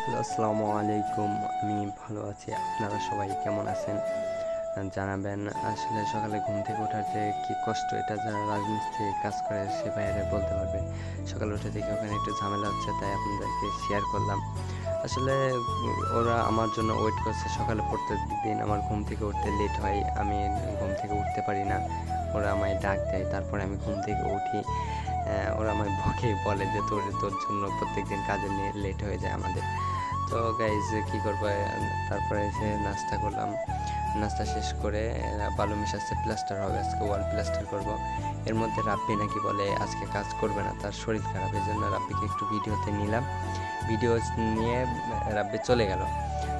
Hello, আসসালামু আলাইকুম। আমি ভালো আছি। আপনারা সবাই কেমন আছেন? জানাবেন। আসলে সকালে ঘুম থেকে ওঠার যে কি কষ্ট, এটা যারা রাজমিস্ত্রি কাজ করে সে ভাইয়েরা বলতে পারবে। সকালে উঠে দেখি ওখানে একটু ঝামেলা হচ্ছে, তাই আপনাদেরকে শেয়ার করলাম। আসলে ওরা আমার জন্য ওয়েট করছে। সকালে প্রত্যেকদিন আমার ঘুম থেকে উঠতে লেট হয়। আমি ঘুম থেকে উঠতে পারি না। ওরা আমায় ডাক দেয়। তারপরে আমি ঘুম থেকে উঠি। ওরা আমায় বকে, বলে যে তোর তোর জন্য প্রত্যেকদিন কাজে নিয়ে লেট হয়ে যায় আমাদের। তো গাইজ কী করবো, তারপরে এসে নাস্তা করলাম। নাস্তা শেষ করে বালু মিশাচ্ছে, প্লাস্টার হবে আজকে, ওয়াল প্লাস্টার করব। এর মধ্যে রাব্বি নাকি বলে আজকে কাজ করবে না, তার শরীর খারাপ। এই জন্য রাব্বিকে একটু ভিডিওতে নিলাম। ভিডিও নিয়ে রাব্বি চলে গেল।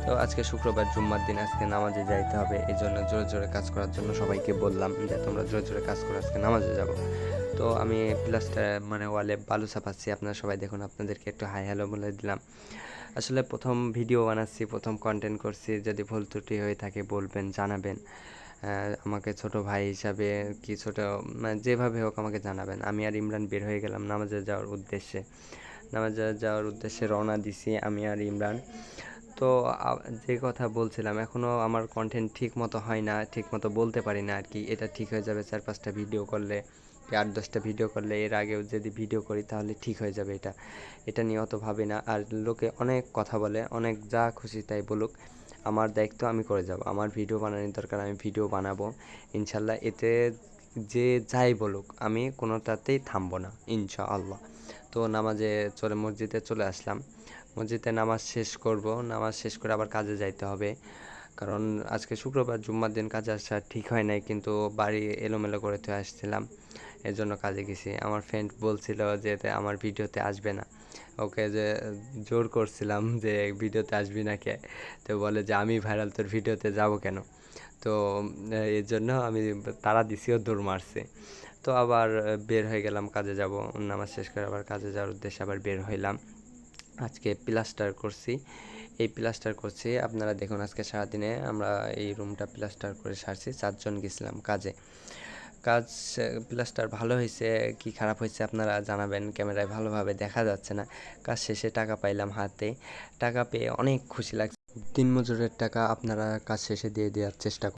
তো আজকে শুক্রবার, জুম্মার দিন, আজকে নামাজে যাইতে হবে। এই জন্য জোরে জোরে কাজ করার জন্য সবাইকে বললাম যে তোমরা জোরে জোরে কাজ করো, আজকে নামাজে যাব। তো আমি প্লাস্টার মানে ওয়ালে বালু চাপাচ্ছি। আপনারা সবাই দেখুন, আপনাদেরকে একটু হাই হ্যালো বলে দিলাম। আসলে প্রথম ভিডিও বানাচ্ছি, প্রথম কন্টেন্ট করছি। যদি ভুল ত্রুটি হয়ে থাকে বলবেন, জানাবেন। আমাকে ছোট ভাই হিসাবে কি ছোট, মানে যেভাবে হোক আমাকে জানাবেন। আমি আর ইমরান বের হয়ে গেলাম নামাজে যাওয়ার উদ্দেশ্যে। নামাজে যাওয়ার উদ্দেশ্যে রওনা দিছি আমি আর ইমরান। তো যে কথা বলছিলাম, এখনও আমার কন্টেন্ট ঠিক মতো হয় না, ঠিক মতো বলতে পারি না আর কি। এটা ঠিক হয়ে যাবে 4-5টা ভিডিও করলে, 8-10টা ভিডিও করলে। এর আগেও যদি ভিডিও করি তাহলে ঠিক হয়ে যাবে। এটা নিয়ে অত ভাবি না। আর লোকে অনেক কথা বলে, অনেক যা খুশি তাই বলুক, আমার দায়িত্ব আমি করে যাব। আমার ভিডিও বানানোর দরকার, আমি ভিডিও বানাবো ইনশাল্লাহ। এতে যে যাই বলুক, আমি কোনোটাতেই থামবো না ইনশাআল্লাহ। তো মসজিদে চলে আসলাম। মসজিদে নামাজ শেষ করব। নামাজ শেষ করে আবার কাজে যাইতে হবে, কারণ আজকে শুক্রবার, জুম্মার দিন কাজে আসা ঠিক হয় নাই, কিন্তু বাড়ি এলোমেলো করে তো আসছিলাম, এর জন্য কাজে গেছি। আমার ফ্রেন্ড বলছিল যে আমার ভিডিওতে আসবে না, ওকে যে জোর করছিলাম যে ভিডিওতে আসবি না কে, তো বলে যে আমি ভাইরাল, তোর ভিডিওতে যাব কেন। তো এর জন্য আমি তাড়া দিছি, ও দৌড় মারছে। তো আবার বের হয়ে গেলাম, কাজে যাব। নামাজ শেষ করে আবার কাজে যাওয়ার উদ্দেশ্যে আবার বের হইলাম। আজকে প্লাস্টার করছি, এই প্লাস্টার করছি। আপনারা দেখুন, আজকে সারাদিনে আমরা এই রুমটা প্লাস্টার করে সারছি। 4জন গেছিলাম কাজে। কাজ প্লাস্টার ভালো হয়েছে কি খারাপ হয়েছে আপনারা জানাবেন। ক্যামেরায় ভালোভাবে দেখা যাচ্ছে না। কাজ শেষে টাকা পাইলাম হাতে। টাকা পেয়ে অনেক খুশি লাগছে। দিনমজুরের টাকা আপনারা কাজ শেষে দিয়ে দেওয়ার চেষ্টা